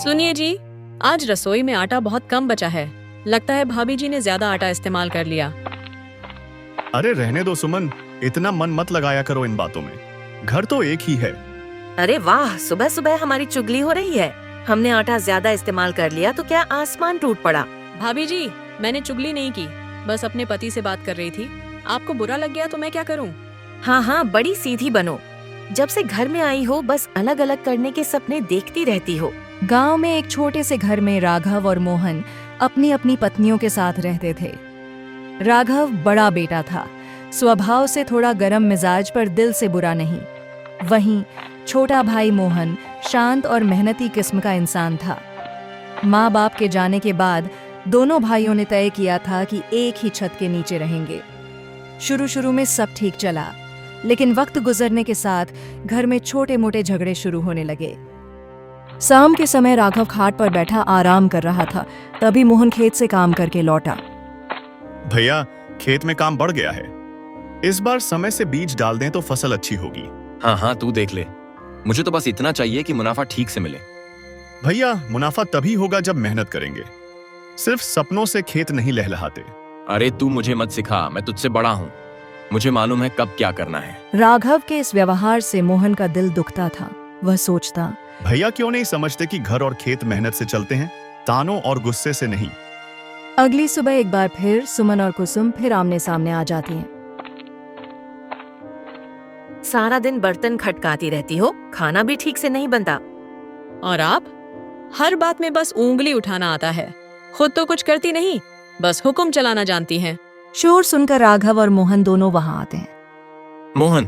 सुनिए जी, आज रसोई में आटा बहुत कम बचा है। लगता है भाभी जी ने ज्यादा आटा इस्तेमाल कर लिया। अरे रहने दो सुमन, इतना मन मत लगाया करो इन बातों में। घर तो एक ही है। अरे वाह, सुबह सुबह हमारी चुगली हो रही है। हमने आटा ज्यादा इस्तेमाल कर लिया तो क्या आसमान टूट पड़ा? भाभी जी, मैंने चुगली नहीं की, बस अपने पति से बात कर रही थी। आपको बुरा लग गया तो मैं क्या करूं? हाँ हाँ, बड़ी सीधी बनो। जब से घर में आई हो बस अलग अलग करने के सपने देखती रहती हो। गांव में एक छोटे से घर में राघव और मोहन अपनी अपनी पत्नियों के साथ रहते थे। राघव बड़ा बेटा था, स्वभाव से थोड़ा गर्म मिजाज पर दिल से बुरा नहीं। वहीं छोटा भाई मोहन शांत और मेहनती किस्म का इंसान था। माँ बाप के जाने के बाद दोनों भाइयों ने तय किया था कि एक ही छत के नीचे रहेंगे। शुरू में सब ठीक चला, लेकिन वक्त गुजरने के साथ घर में छोटे मोटे झगड़े शुरू होने लगे। शाम के समय राघव खाट पर बैठा आराम कर रहा था, तभी मोहन खेत से काम करके लौटा। भैया, खेत में काम बढ़ गया है। इस बार समय से बीज डाल दें तो फसल अच्छी होगी। हाँ हाँ, तू देख ले। मुझे तो बस इतना चाहिए कि मुनाफा ठीक से मिले। भैया, मुनाफा तभी होगा जब मेहनत करेंगे। सिर्फ सपनों से खेत नहीं लहलहाते। अरे तू मुझे मत सिखा, मैं तुझसे बड़ा हूँ। मुझे मालूम है कब क्या करना है। राघव के इस व्यवहार से मोहन का दिल दुखता था। वह सोचता, भैया क्यों नहीं समझते कि घर और खेत मेहनत से चलते हैं, तानों और गुस्से से नहीं। अगली सुबह एक बार फिर सुमन और कुसुम फिर आमने सामने आ जाती हैं। सारा दिन बर्तन खटकाती रहती हो, खाना भी ठीक से नहीं बनता। और आप हर बात में बस उंगली उठाना आता है, खुद तो कुछ करती नहीं, बस हुक्म चलाना जानती हैं। शोर सुनकर राघव और मोहन दोनों वहां आते हैं। मोहन,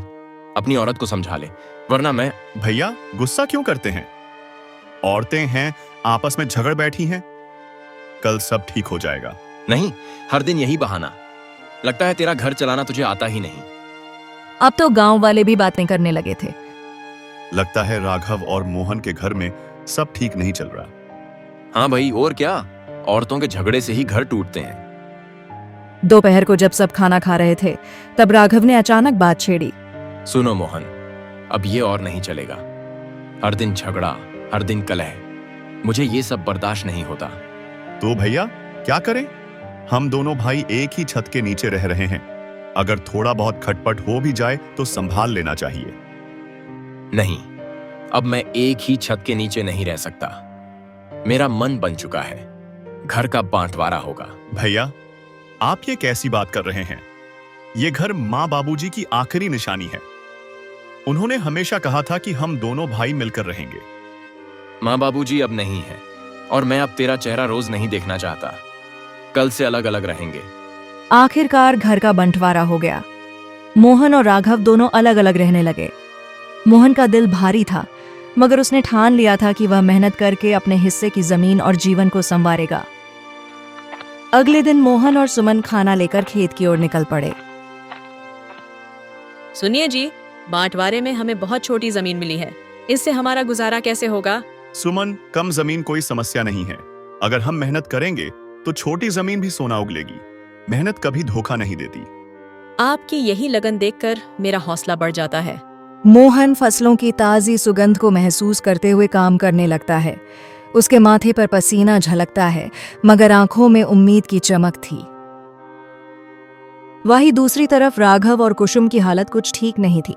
अपनी औरत को समझा ले, वरना मैं। भैया, गुस्सा क्यों करते हैं? औरतें हैं, आपस में झगड़ बैठी हैं। कल सब ठीक हो जाएगा। नहीं, हर दिन यही बहाना। लगता है तेरा घर चलाना तुझे आता ही नहीं। अब तो गांव वाले भी बातें करने लगे थे। लगता है राघव और मोहन के घर में सब ठीक नहीं चल रहा। हाँ भाई, और क्या, औरतों के झगड़े से ही घर टूटते हैं। दोपहर को जब सब खाना खा रहे थे, तब राघव ने अचानक बात छेड़ी। सुनो मोहन, अब ये और नहीं चलेगा। हर दिन झगड़ा, हर दिन कलह, मुझे ये सब बर्दाश्त नहीं होता। तो भैया क्या करें? हम दोनों भाई एक ही छत के नीचे रह रहे हैं। अगर थोड़ा बहुत खटपट हो भी जाए तो संभाल लेना चाहिए। नहीं, अब मैं एक ही छत के नीचे नहीं रह सकता। मेरा मन बन चुका है, घर का बांटवारा होगा। भैया, आप ये कैसी बात कर रहे हैं? ये घर माँ बाबूजी की आखिरी निशानी है। उन्होंने हमेशा कहा था कि हम दोनों भाई मिलकर रहेंगे। माँ बाबूजी अब नहीं है, और मैं अब तेरा चेहरा रोज नहीं देखना चाहता। कल से अलग अलग रहेंगे। आखिरकार घर का बंटवारा हो गया। मोहन और राघव दोनों अलग अलग रहने लगे। मोहन का दिल भारी था, मगर उसने ठान लिया था कि वह मेहनत करके अपने हिस्से की जमीन और जीवन को संवारेगा। अगले दिन मोहन और सुमन खाना लेकर खेत की ओर निकल पड़े। सुनिए जी, बांटवारे में हमें बहुत छोटी जमीन मिली है, इससे हमारा गुजारा कैसे होगा? सुमन, कम जमीन कोई समस्या नहीं है। अगर हम मेहनत करेंगे तो छोटी जमीन भी सोना उगलेगी। मेहनत कभी धोखा नहीं देती। आपकी यही लगन देखकर मेरा हौसला बढ़ जाता है। मोहन फसलों की ताजी सुगंध को महसूस करते हुए काम करने लगता है। उसके माथे पर पसीना झलकता है, मगर आंखों में उम्मीद की चमक थी। वहीं दूसरी तरफ राघव और कुसुम की हालत कुछ ठीक नहीं थी।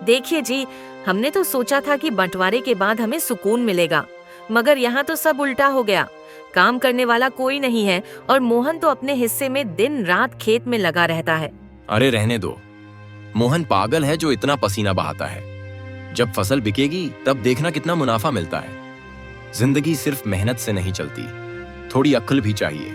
देखिए जी, हमने तो सोचा था कि बंटवारे के बाद हमें सुकून मिलेगा, मगर यहाँ तो सब उल्टा हो गया। काम करने वाला कोई नहीं है और मोहन तो अपने हिस्से में दिन रात खेत में लगा रहता है। अरे रहने दो, मोहन पागल है जो इतना पसीना बहाता है। जब फसल बिकेगी तब देखना कितना मुनाफा मिलता है। जिंदगी सिर्फ मेहनत से नहीं चलती, थोड़ी अक्ल भी चाहिए।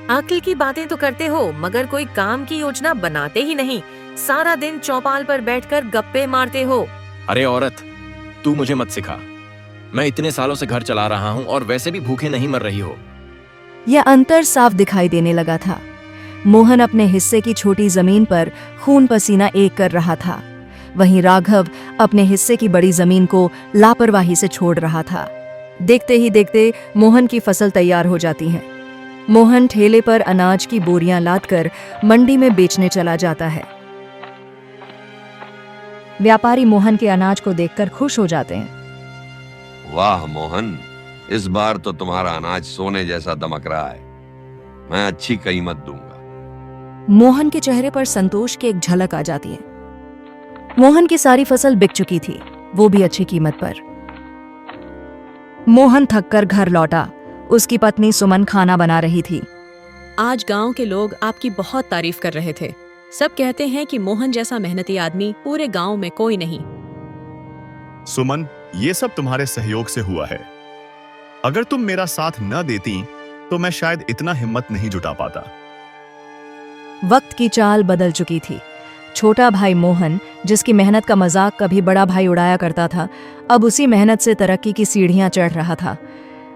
अक्ल की बातें तो करते हो, मगर कोई काम की योजना बनाते ही नहीं। सारा दिन चौपाल पर बैठकर गप्पे मारते हो। अरे औरत, तू मुझे मत सिखा। मैं इतने सालों से घर चला रहा हूँ और वैसे भी भूखे नहीं मर रही हो। यह अंतर साफ दिखाई देने लगा था। मोहन अपने हिस्से की छोटी जमीन पर खून पसीना एक कर रहा था, वहीं राघव अपने हिस्से की बड़ी जमीन को लापरवाही से छोड़ रहा था। देखते ही देखते मोहन की फसल तैयार हो जाती है। मोहन ठेले पर अनाज की बोरियां लादकर मंडी में बेचने चला जाता है। व्यापारी मोहन के अनाज को देखकर खुश हो जाते हैं। वाह मोहन, इस बार तो तुम्हारा अनाज सोने जैसा दमक रहा है। मैं अच्छी कीमत दूंगा। मोहन के चेहरे पर संतोष की एक झलक आ जाती है। मोहन की सारी फसल बिक चुकी थी, वो भी अच्छी कीमत पर। मोहन थककर घर लौटा। उसकी पत्नी सुमन खाना बना रही थी। आज गांव के लोग आपकी बहुत तारीफ कर रहे थे। सब कहते हैं कि मोहन जैसा मेहनती आदमी पूरे गांव में कोई नहीं। सुमन, ये सब तुम्हारे सहयोग से हुआ है। अगर तुम मेरा साथ न देती तो मैं शायद इतना हिम्मत नहीं जुटा पाता। वक्त की चाल बदल चुकी थी। छोटा भाई मोहन, जिसकी मेहनत का मजाक कभी बड़ा भाई उड़ाया करता था, अब उसी मेहनत से तरक्की की सीढ़ियां चढ़ रहा था।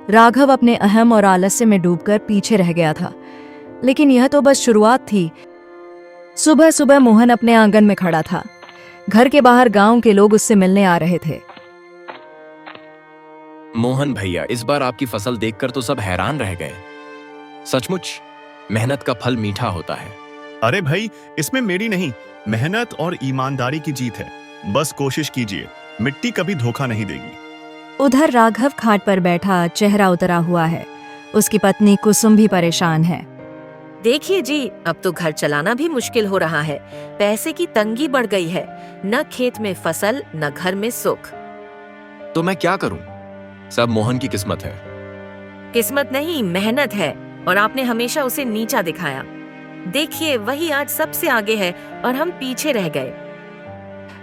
राघव अपने अहम और आलस्य में डूबकर पीछे रह गया था। लेकिन यह तो बस शुरुआत थी। सुबह सुबह मोहन अपने आंगन में खड़ा था। घर के बाहर गांव के लोग उससे मिलने आ रहे थे। मोहन भैया, इस बार आपकी फसल देखकर तो सब हैरान रह गए। सचमुच मेहनत का फल मीठा होता है। अरे भाई, इसमें मेरी नहीं, मेहनत और ईमानदारी की जीत है। बस कोशिश कीजिए, मिट्टी कभी धोखा नहीं देगी। उधर राघव खाट पर बैठा, चेहरा उतरा हुआ है। उसकी पत्नी कुसुम भी परेशान है। देखिए जी, अब तो घर चलाना भी मुश्किल हो रहा है। पैसे की तंगी बढ़ गई है। न खेत में फसल, न घर में सुख। तो मैं क्या करूं? सब मोहन की किस्मत है। किस्मत नहीं, मेहनत है। और आपने हमेशा उसे नीचा दिखाया। देखिए, वही आज सबसे आगे है और हम पीछे रह गए।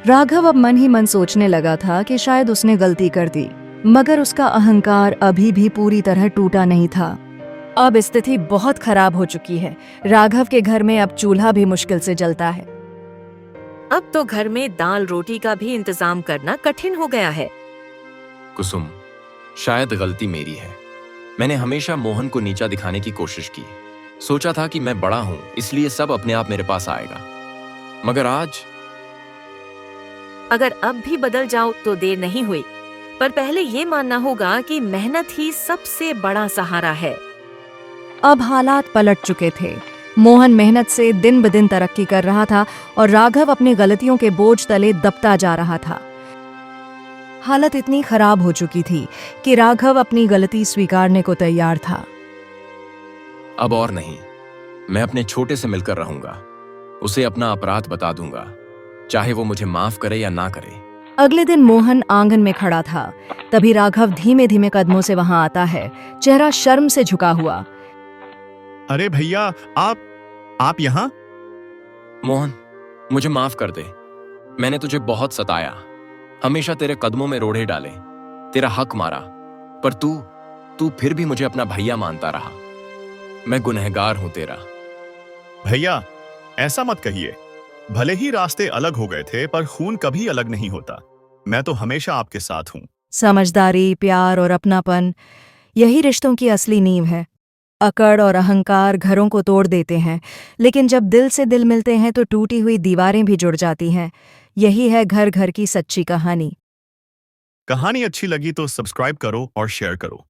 राघव अब मन ही मन सोचने लगा था कि शायद उसने गलती कर दी, मगर उसका अहंकार अभी भी पूरी तरह टूटा नहीं था। अब स्थिति बहुत खराब हो चुकी है। राघव के घर में अब चूल्हा भी मुश्किल से जलता है। अब तो घर में दाल रोटी का भी इंतजाम करना कठिन हो गया है। कुसुम, शायद गलती मेरी है। मैंने हमेशा मोहन को नीचा दिखाने की कोशिश की। सोचा था कि मैं बड़ा हूं, इसलिए सब अपने आप मेरे पास आएगा। मगर आज अगर अब भी बदल जाओ तो देर नहीं हुई। पर पहले ये मानना होगा कि मेहनत ही सबसे बड़ा सहारा है। अब हालात पलट चुके थे। मोहन मेहनत से दिन ब दिन तरक्की कर रहा था और राघव अपनी गलतियों के बोझ तले दबता जा रहा था। हालत इतनी खराब हो चुकी थी कि राघव अपनी गलती स्वीकारने को तैयार था। अब और नहीं, मैं अपने छोटे से मिलकर रहूंगा। उसे अपना अपराध बता दूंगा, चाहे वो मुझे माफ करे या ना करे। अगले दिन मोहन आंगन में खड़ा था। तभी राघव धीमे धीमे कदमों से वहां आता है, चेहरा शर्म से झुका हुआ। अरे भैया, आप यहाँ? मोहन, मुझे माफ कर दे। मैंने तुझे बहुत सताया, हमेशा तेरे कदमों में रोड़े डाले, तेरा हक मारा, पर तू फिर भी मुझे अपना भैया मानता रहा। मैं गुनहगार हूं तेरा। भैया, ऐसा मत कहिए। भले ही रास्ते अलग हो गए थे, पर खून कभी अलग नहीं होता। मैं तो हमेशा आपके साथ हूँ। समझदारी, प्यार और अपनापन, यही रिश्तों की असली नींव है। अकड़ और अहंकार घरों को तोड़ देते हैं, लेकिन जब दिल से दिल मिलते हैं तो टूटी हुई दीवारें भी जुड़ जाती हैं। यही है घर घर की सच्ची कहानी। कहानी अच्छी लगी तो सब्सक्राइब करो और शेयर करो।